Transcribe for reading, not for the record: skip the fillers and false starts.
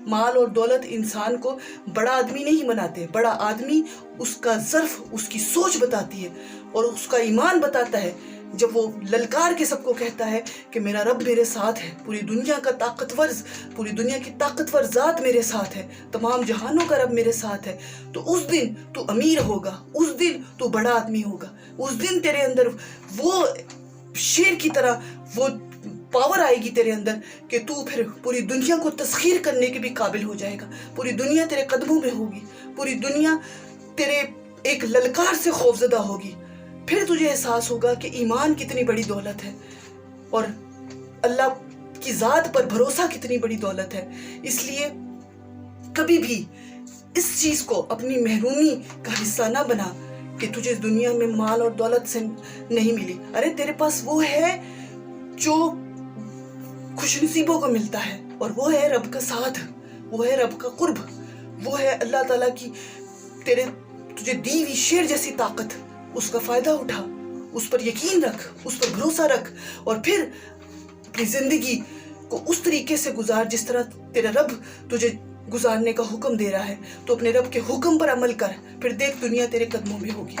مال اور دولت انسان کو بڑا آدمی نہیں بناتے، بڑا آدمی اس کا ظرف، اس کی سوچ بتاتی ہے اور اس کا ایمان بتاتا ہے جب وہ للکار کے سب کو کہتا ہے کہ میرا رب میرے ساتھ ہے، پوری دنیا کی طاقتور ذات میرے ساتھ ہے، تمام جہانوں کا رب میرے ساتھ ہے، تو اس دن تو امیر ہوگا، اس دن تو بڑا آدمی ہوگا، اس دن تیرے اندر وہ شیر کی طرح وہ پاور آئے گی تیرے اندر کہ تو پھر پوری دنیا کو تسخیر کرنے کے بھی قابل ہو جائے گا، پوری دنیا تیرے قدموں میں ہوگی، پوری دنیا تیرے ایک للکار سے خوفزدہ ہوگی، پھر تجھے احساس ہوگا کہ ایمان کتنی بڑی دولت ہے اور اللہ کی ذات پر بھروسہ کتنی بڑی دولت ہے۔ اس لیے کبھی بھی اس چیز کو اپنی محرومی کا حصہ نہ بنا کہ تجھے دنیا میں مال اور دولت سے نہیں ملی۔ ارے تیرے پاس وہ ہے جو خوش نصیبوں کو ملتا ہے، اور وہ ہے رب کا ساتھ، وہ ہے رب کا قرب، وہ ہے اللہ تعالیٰ کی تجھے دی ہوئی شیر جیسی طاقت۔ اس کا فائدہ اٹھا، اس پر یقین رکھ، اس پر بھروسہ رکھ، اور پھر اپنی زندگی کو اس طریقے سے گزار جس طرح تیرا رب تجھے گزارنے کا حکم دے رہا ہے۔ تو اپنے رب کے حکم پر عمل کر، پھر دیکھ دنیا تیرے قدموں میں ہوگی۔